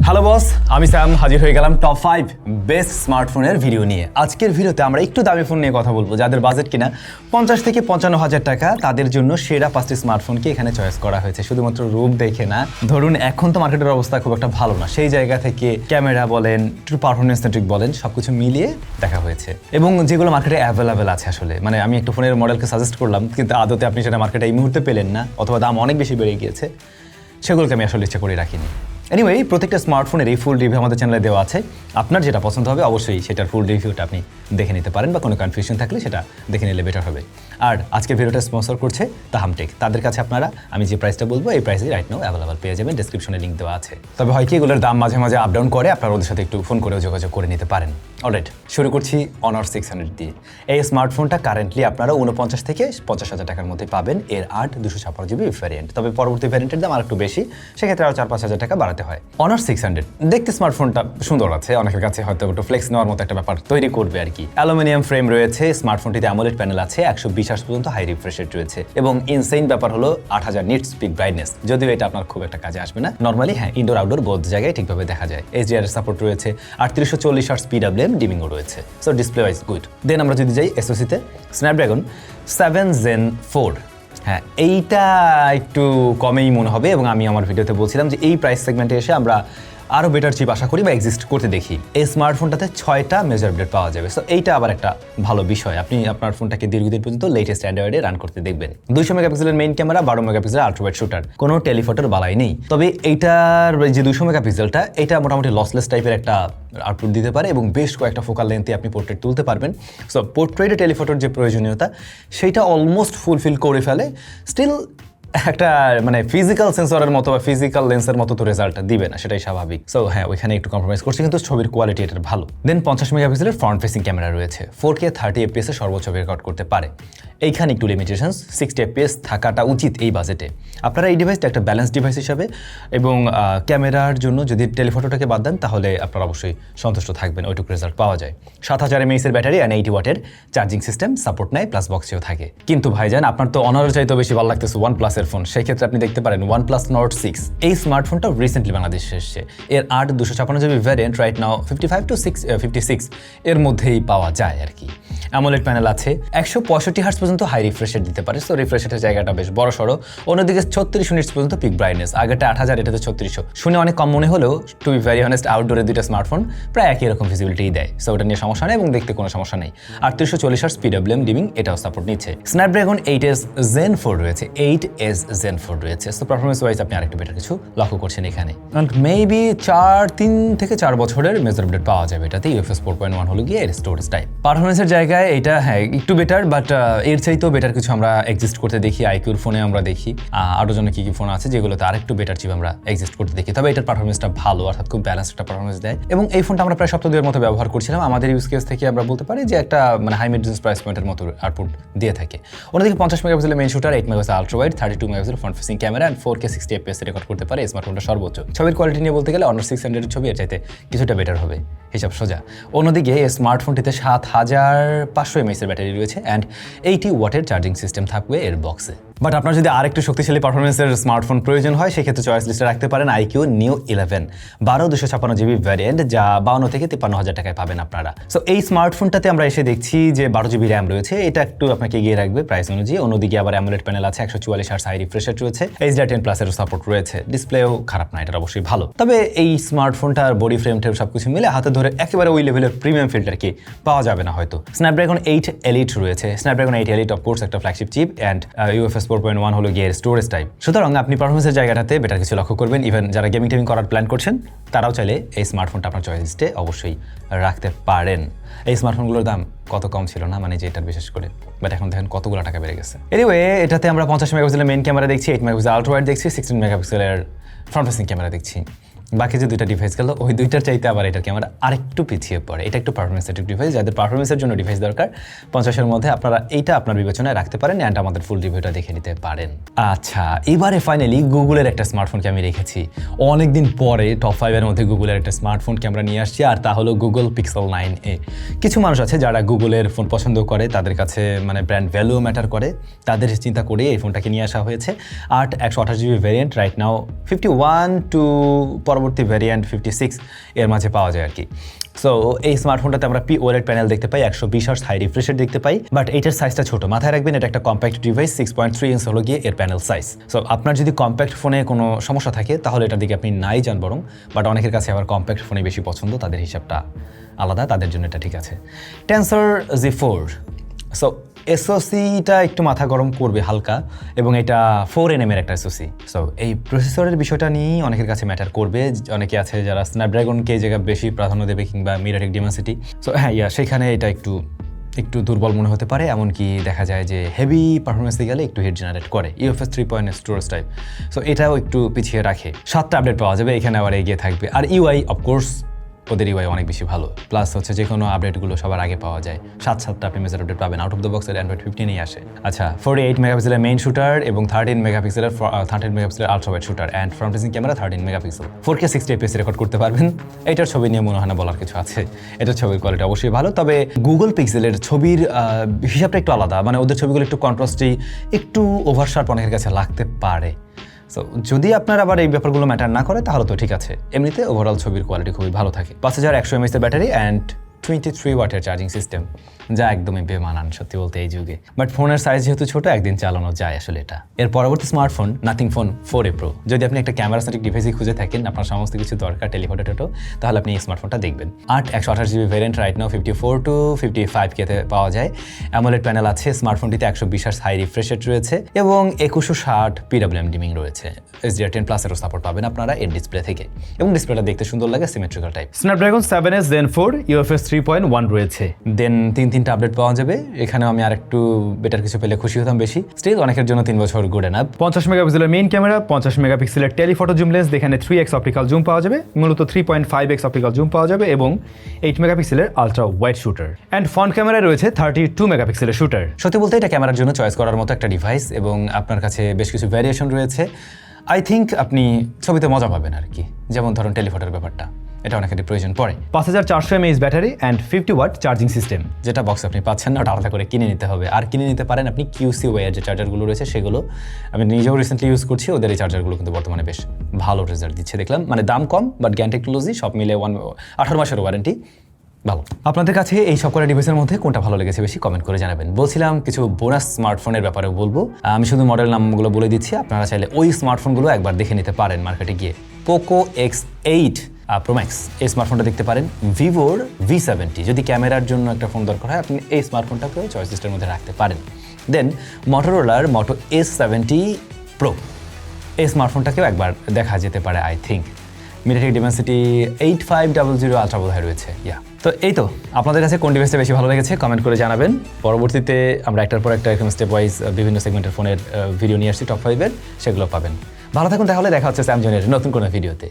Hello boss, আমি Sam হাজির হয়ে গেলাম টপ 5 বেস্ট স্মার্টফোনের ভিডিও নিয়ে। আজকের ভিডিওতে আমরা একটু দামি ফোন নিয়ে কথা বলবো, যাদের বাজেট কিনা 50 থেকে 55 হাজার টাকা, তাদের জন্য সেরা 5টি স্মার্টফোনকে এখানে চয়েস করা হয়েছে। শুধুমাত্র রূপ দেখে না, ধরুন এখন তো মার্কেটের অবস্থা খুব একটা ভালো না, সেই জায়গা থেকে ক্যামেরা বলেন, একটু পারফরমেন্স সেন্ট্রিক বলেন, সবকিছু মিলিয়ে দেখা হয়েছে। এবং যেগুলো মার্কেটে অ্যাভেলেবেল আছে আসলে, মানে আমি একটা ফোনের মডেলকে সাজেস্ট করলাম, কিন্তু আদতে আপনি সেটা মার্কেটে এই মুহূর্তে পেলেন না, অথবা দাম অনেক বেশি বেড়ে গিয়েছে, সেগুলোকে আমি আসলে ইচ্ছা করে রাখিনি। এনিওয়ে, প্রত্যেকটা স্মার্টফোনের এই ফুল রিভিউ আমাদের চ্যানেলে দেওয়া আছে। আপনার যেটা পছন্দ হবে অবশ্যই সেটার ফুল রিভিউটা আপনি দেখে নিতে পারেন, বা কোনো কনফিউশন থাকলে সেটা দেখে নিলে বেটার হবে। আর আজকের ভিডিওটা স্পন্সর করছে তাহামটেক। তাদের কাছে আপনারা আমি যে প্রাইসটা বলবো এই প্রাইসে রাইট নাও অ্যাভেলেবল পেয়ে যাবেন, ডেসক্রিপশনে লিঙ্ক দেওয়া আছে। তবে হয় কি, এগুলোর দাম মাঝে মাঝে আপ ডাউন করে, আপনারা ওদের সাথে একটু ফোন করেও যোগাযোগ করে নিতে পারেন। অলরাইট, শুরু করছি অনার 600 দিয়ে। এই স্মার্টফোনটা কারেন্টলি আপনারা 49 থেকে 50 হাজার টাকার মধ্যে পাবেন। এর 256 জিবি ভ্যারিয়েন্ট, তবে পরবর্তী ভ্যারিয়েন্টের দাম আর একটু বেশি, সেক্ষেত্রে আরও 4-5 হাজার টাকা বাড়াতে হয়। অনার 600 দেখতে স্মার্টফোনটা সুন্দর আছে, অনেকের কাছে হয়তো একটু ফ্লেক্স নেওয়ার মতো একটা ব্যাপার তৈরি করবে আর কি। অ্যালুমিনিয়াম ফ্রেম রয়েছে, স্মার্টফোনটিতে অ্যামোলেড প্যানেল আছে, 120 হার্টজ পর্যন্ত হাই রিফ্রেশ রেট রয়েছে, এবং ইনসেইন ব্যাপার হলো 8000 নিটস পিক ব্রাইটনেস। যদিও এটা আপনার খুব একটা কাজে আসবে না, নর্মালি হ্যাঁ ইনডোর আউটডোর বোধ জায়গায় ঠিকভাবে দেখা যায়। HDR এর সাপোর্ট রয়েছে, 3840 হার্টজ PWM ডিমিংও রয়েছে, সো ডিসপ্লে ওয়াইজ গুড। দেন আমরা যদি যাই এসওসিতে, স্ন্যাপড্রাগন 7 Gen 4। হ্যাঁ, এইটা একটু কমেই মনে হবে, এবং আমি আমার ভিডিওতে বলছিলাম যে এই প্রাইস সেগমেন্টে এসে আমরা আরও বেটার চিপ আশা করি বা এক্সিস্ট করতে দেখি। এই স্মার্টফোনটাতে 6টা মেজর আপডেট পাওয়া যাবে, সো এইটা আবার একটা ভালো বিষয়। আপনি আপনার ফোনটাকে দীর্ঘদিন পর্যন্ত লেটেস্ট অ্যান্ড্রয়েডে রান করতে দেখবেন। 200 মেগাপিক্সেলের মেইন ক্যামেরা, 12 মেগাপিক্সেলের আল্ট্রাওয়াইড শুটার, কোনো টেলিফটোর বালাই নেই। তবে এইটার যে 200 মেগাপিক্সেলটা, এটা মোটামুটি লসলেস টাইপের একটা আউটপুট দিতে পারে, এবং বেশ কয়েকটা ফোকাল লেন্থে আপনি পোর্ট্রেট তুলতে পারবেন। সো পোর্ট্রেটে টেলিফটোর যে প্রয়োজনীয়তা সেইটা অলমোস্ট ফুলফিল করে ফেলে। স্টিল একটা মানে ফিজিক্যাল সেন্সরের মতো বা ফিজিক্যাল লেন্সের মতো তো রেজাল্টটা দিবে না, সেটাই স্বাভাবিক। সো হ্যাঁ, ওইখানে একটু কম্প্রোমাইজ করছে, কিন্তু ছবির কোয়ালিটি এটার ভালো। দেন 50 মেগাপিক্সেলের ফ্রন্ট ফেসিং ক্যামেরা রয়েছে, 4K 30 FPS এ সর্বোচ্চ রেকর্ড করতে পারে। এইখানে একটু লিমিটেশনস, 60 FPS থাকাটা উচিত এই বাজেটে। আপনারা এই ডিভাইসটা একটা ব্যালেন্স ডিভাইস হিসাবে, এবং ক্যামেরার জন্য যদি টেলিফটোটাকে বাদ দেন, তাহলে আপনারা অবশ্যই সন্তুষ্ট থাকবেন, ওইটুকু রেজাল্ট পাওয়া যায়। 7000 mAh এর ব্যাটারি অ্যান্ড 80 ওয়াটের চার্জিং সিস্টেম সাপোর্ট নেয়, প্লাস বক্সেও থাকে। কিন্তু ভাইজান, আপনার তো অনারের চাইতে বেশি ভালো লাগতেছে OnePlus এর ফোন, সেই ক্ষেত্রে আপনি দেখতে পারেন OnePlus Nord 6। এই স্মার্টফোনটা রিসেন্টলি বাংলাদেশে এসেছে। এর 256 GB variant right now 55 to 56 এর মধ্যেই পাওয়া যায় আর কি। অ্যামোলেড প্যানেল আছে, 165 হার্টজ পর্যন্ত হাই রিফ্রেশ রেট দিতে পারে, সো রিফ্রেশ রেটের জায়গাটা বেশ বড় সড়ো। অন্যদিকে 3600 নিটস পর্যন্ত পিক ব্রাইটনেস, আগেটা 8000, এটাতে 3600। শুনে অনেক কম মনে হলেও টু বি ভেরি অনেস্ট, আউটডোরে দুইটা স্মার্টফোন প্রায় একই রকম ভিজিবিলিটি দেয়, সো ওটা নিয়ে সমস্যা নেই, এবং দেখতে কোনো সমস্যা নেই। 3840 হার্টজ PWM ডিমিং, এটাও সাপোর্ট নিচ্ছে। স্ন্যাপড্রাগন 8S Gen 4 রয়েছে, 8S Gen 4 রয়েছে, সো পারফরমেন্স ওয়াইজ আপনি আরেকটু বেটার কিছু লক্ষ্য করছেন এখানে। মেবি 3 থেকে 4 বছরের মেজর আপডেট পাওয়া যাবে এটাতে। UFS 4.1 হলো গিয়ে এর স্টোরেজ টাইপ। পারফরমেন্সের জায়গায় এটা হ্যাঁ একটু বেটার, বাট এর চাইতেও বেটার কিছু আমরা এক্সিস্ট করতে দেখি। আইকিউর ফোনে আমরা দেখি, আরও জন্য কি ফোন আছে যেগুলোতে আরেকটু বেটার চিপ আমরা এক্সিস্ট করতে দেখি। তবে এটার পারফরমেন্সটা ভালো, অর্থাৎ খুব ব্যালেন্স একটা পারফরমেন্স দেয়, এবং এই ফোনটা আমরা প্রায় সপ্তাহ দুয়ের মতো ব্যবহার করছিলাম। আমাদের ইউজ কেস থেকে আমরা বলতে পারি যে একটা মানে হাই মিড প্রাইস পয়েন্টের মতো আউটপুট দিয়ে থাকে। অন্যদিকে 50 মেগাপিক্সেলের main shooter, 8 megapixel ultrawide, 32 megapixel front facing camera and 4K 60 FPS record করতে পারে। স্মার্টফোনটা সর্বোচ্চ ছবির কোয়ালিটি নিয়ে বলতে গেলে অনার 600 এর ছবি এর চাইতে কিছুটা বেটার হবে, হিসাব সোজা। অন্যদিকে এই স্মার্টফোনটিতে 7500 mAh এর ব্যাটারি রয়েছে অ্যান্ড 80 ওয়াটের চার্জিং সিস্টেম থাকবে এর বক্সে। বাট আপনার যদি আরেকটু শক্তিশালী পারফরমেন্সের স্মার্টফোন প্রয়োজন হয়, সেক্ষেত্রে চয়েস লিস্টে রাখতে পারেন iQOO Neo 11, 12 জিবি ভ্যারিয়েন্ট, যা 52 থেকে 53 হাজার টাকায় পাবেন আপনারা। সো এই স্মার্টফোনটাতে আমরা এসে দেখছি যে 12 জিবি র্যাম রয়েছে, এটা একটু আপনাকে এগিয়ে রাখবে প্রাইস অনুযায়ী। অন্যদিকে আবার অ্যামোলেড প্যানেল আছে, 144 হার্টজ হাই রিফ্রেশ রেট রয়েছে, HDR10+ এর সাপোর্ট রয়েছে, ডিসপ্লেও খারাপ না, এটা অবশ্যই ভালো। তবে এই স্মার্টফোনটার বডি ফ্রেমটা সবকিছু মিলে হাতে ধরে একেবারে ওই লেভেলের প্রিমিয়াম ফিল্টার কি পাওয়া যাবে না হয়তো। স্ন্যাপড্রাগন 8 Elite রয়েছে, স্ন্যাপড্রাগন 8 Elite অফকোর্স একটা ফ্ল্যাগশিপ চিপ, অ্যান্ড UFS 4.1 হলো গিয়ে স্টোরেজ টাইপ। সুতরাং আপনি পারফরমেন্সের জায়গাটাতে বেটার কিছু লক্ষ্য করবেন। ইভেন যারা গেমিং টেমিং করার প্ল্যান করছেন, তারাও চাইলে এই স্মার্টফোনটা আপনার চয়েস লিস্টে অবশ্যই রাখতে পারেন। এই স্মার্টফোনগুলোর দাম কত কম ছিল না, মানে যে এটার বিশেষ করে, বাট এখন দেখেন কতগুলো টাকা বেড়ে গেছে। এনিওয়ে, এটাতে আমরা 50 মেগাপিক্সেলের মেইন ক্যামেরা দেখছি, 8 মেগাপিক্সেল আল্ট্রাওয়াইড দেখছি, 16 মেগাপিক্সেলের ফ্রন্ট ফেসিং ক্যামেরা দেখছি। বাকি যে দুইটা ডিভাইস গেল, ওই দুইটার চাইতে আবার এটার ক্যামেরা আরেকটু পিছিয়ে পড়ে। এটা একটু পারফরমেন্স সেটিভ ডিভাইস, যাদের পারফরমেন্সের জন্য ডিভাইস দরকার 50-এর মধ্যে আপনারা এইটা আপনার বিবেচনায় রাখতে পারেন, অ্যান্ড আমাদের ফুল রিভিউটা দেখে নিতে পারেন। আচ্ছা, এবারে ফাইনালি গুগলের একটা স্মার্টফোনকে আমি রেখেছি। অনেকদিন পরে টপ 5 এর মধ্যে গুগলের একটা স্মার্টফোন ক্যামেরা নিয়ে আসছি, আর তা হলো গুগল পিক্সেল 9a। কিছু মানুষ আছে যারা গুগলের ফোন পছন্দ করে, তাদের কাছে মানে ব্র্যান্ড ভ্যালু ম্যাটার করে, তাদের চিন্তা করে এই ফোনটাকে নিয়ে আসা হয়েছে। 128 GB variant, right now 51 to পরবর্তী ভ্যারিয়েন্ট 56 এর মাঝে পাওয়া যায় আর কি। সো এই স্মার্টফোনটাতে আমরা OLED প্যানেল দেখতে পাই, 120 হার্টজ হাই রিফ্রেশের দেখতে পাই, বাট এটার সাইজটা ছোট। মাথায় রাখবেন এটা একটা কম্প্যাক্ট ডিভাইস, 6.3 ইঞ্চ হলো গিয়ে এর প্যানেল সাইজ। সো আপনার যদি কম্প্যাক্ট ফোনে কোনো সমস্যা থাকে তাহলে এটার দিকে আপনি নাই যান বরং, বাট অনেকের কাছে আবার কম্প্যাক্ট ফোনে বেশি পছন্দ, তাদের হিসাবটা আলাদা, তাদের জন্য এটা ঠিক আছে। টেন্সর Z4, সো এসওসিটা একটু মাথা গরম করবে হালকা, এবং এটা 4nm এর একটা এসওসি। সো এই প্রসেসরের বিষয়টা নিয়েই অনেকের কাছে ম্যাটার করবে। অনেকে আছে যারা স্ন্যাপড্রাগনকে এই জায়গায় বেশি প্রাধান্য দেবে, কিংবা মিডিয়াটেক ডিমেনসিটি। সো হ্যাঁ, সেখানে এটা একটু দুর্বল মনে হতে পারে। এমনকি দেখা যায় যে হেভি পারফরমেন্সে গেলে একটু হিট জেনারেট করে। UFS 3.0 স্টোরেজ টাইপ, সো এটাও একটু পিছিয়ে রাখে। 7টা আপডেট পাওয়া যাবে, এখানে আবার এগিয়ে থাকবে। আর ইউআই অফকোর্স ওদের ইউআই অনেক বেশি ভালো, প্লাস হচ্ছে যে কোনো আপডেটগুলো সবার আগে পাওয়া যায়। 7টা আপনি মেজর আপডেট পাবেন, আউট অফ দ্য বক্সের অ্যান্ড্রয়েড 15 আসে। আচ্ছা, 48 মেগাপিক্সেলের মেইন শুটার এবং 13 মেগাপিক্সেলের ultra wide shooter, and front facing camera 13 megapixel. 4K 60 fps record করতে পারবেন। এটার ছবি নিয়ে মনে হয় না বলার কিছু আছে, এটার ছবির কোয়ালিটি অবশ্যই ভালো। তবে গুগল পিক্সেলের ছবির হিসাবটা একটু আলাদা, মানে ওদের ছবিগুলো একটু কন্ট্রাস্টি, একটু ওভারশার্প অনেকের কাছে লাগতে পারে। সো যদি আপনার আবার এই ব্যাপারগুলো ম্যাটার না করে তাহলে তো ঠিক আছে। এমনিতে ওভারঅল ছবির কোয়ালিটি খুবই ভালো থাকে। 5100 mAh এর ব্যাটারি অ্যান্ড 23 ওয়াটের চার্জিং সিস্টেম, যা একদমই বেমানান সত্যি বলতে এই যুগে। বাট ফোনের সাইজ যেহেতু ছোট, একদিন চালানো যায় আসলে এটা। এর পরবর্তী smartphone nothing phone 4a Pro। যদি আপনি একটা ক্যামেরা সেন্ট্রিক ডিভাইসই খুঁজে থাকেন, আপনার সমস্ত কিছু দরকার টেলিফটো, তাহলে আপনি এই স্মার্টফোনটা দেখবেন। 128GB variant right now 54 to 55K তে পাওয়া যায়। অ্যামোলেড প্যানেল আছে, স্মার্টফোনটিতে 120 হার্টজ হাই রিফ্রেশ রেট রয়েছে এবং 2160 PWM ডিমিং রয়েছে। HDR10+ এরও সাপোর্ট পাবেন আপনারা এর ডিসপ্লে থেকে, এবং ডিসপ্লেটা দেখতে সুন্দর লাগে, symmetrical type. Snapdragon 7s Gen 4 UFS 3.1 রয়েছে। দেন তিনটা আপডেট পাওয়া যাবে। এখানেও আমি আরেকটু বেটার কিছু পেলে খুশি হতাম বেশি। স্টিল অনেকের জন্য 3 বছর গুড এনাফ। 50 মেগাপিক্সেলের মেইন ক্যামেরা, 50 মেগাপিক্সেলের টেলিফটো জুম লেন্স, এখানে 3x অপটিক্যাল জুম পাওয়া যাবে, মূলত 3.5x অপটিক্যাল জুম পাওয়া যাবে, এবং 8 মেগাপিক্সেলের ultra wide shooter. And front ক্যামেরায় রয়েছে 32 মেগাপিক্সেলের শুটার। সত্যি বলতে এটা ক্যামেরার জন্য চয়েস করার মতো একটা ডিভাইস, এবং আপনার কাছে বেশ কিছু ভ্যারিয়েশন রয়েছে। আই থিঙ্ক আপনি ছবিতে মজা পাবেন আর কি, যেমন ধরুন টেলিফটোর ব্যাপারটা, এটা অনেকেরই প্রয়োজন পড়ে। 5400 mAh battery and 50 watt charging system, যেটা বক্সে আপনি পাচ্ছেন না, ওটা আলাদা করে কিনে নিতে হবে। আর কিনে নিতে পারেন আপনি QC ওয়্যার যে চার্জারগুলো রয়েছে সেগুলো। আমি নিজেও রিসেন্টলি ইউজ করছি, ওদের এই চার্জারগুলো কিন্তু বর্তমানে বেশ ভালো রেজাল্ট দিচ্ছে দেখলাম। মানে দাম কম, বাট জ্ঞান টেকনোলজি সব মিলে 18 মাসের ওয়ারেন্টি, ভালো। আপনাদের কাছে এই সব কটা ডিভাইসের মধ্যে কোনটা ভালো লেগেছে বেশি কমেন্ট করে জানাবেন। বলছিলাম কিছু বোনাস স্মার্টফোনের ব্যাপারে বলবো, আমি শুধু মডেল নামগুলো বলে দিচ্ছি, আপনারা চাইলে ওই স্মার্টফোনগুলো একবার দেখে নিতে পারেন মার্কেটে গিয়ে। পোকো X8 Pro Max এই স্মার্টফোনটা দেখতে পারেন। ভিভোর V70, যদি ক্যামেরার জন্য একটা ফোন দরকার হয় আপনি এই স্মার্টফোনটাকেও চয়েস লিস্টের মধ্যে রাখতে পারেন। দেন মোটরোলার Moto S70 Pro, এই স্মার্টফোনটাকেও একবার দেখা যেতে পারে আই থিঙ্ক। মিডিয়াটেক ডিমেনসিটি 8500 আলট্রা বোধহয় রয়েছে। তো এই তো, আপনাদের কাছে কোন ডিভাইসটা বেশি ভালো লেগেছে কমেন্ট করে জানাবেন। পরবর্তীতে আমরা একটার পর একটা এরকম স্টেপ ওয়াইজ বিভিন্ন সেগমেন্টের ফোনের ভিডিও নিয়ে আসছি, টপ 5 এর, সেগুলো পাবেন। ভালো থাকুন, তাহলে দেখা হচ্ছে SamZone নতুন কোনো ভিডিওতে।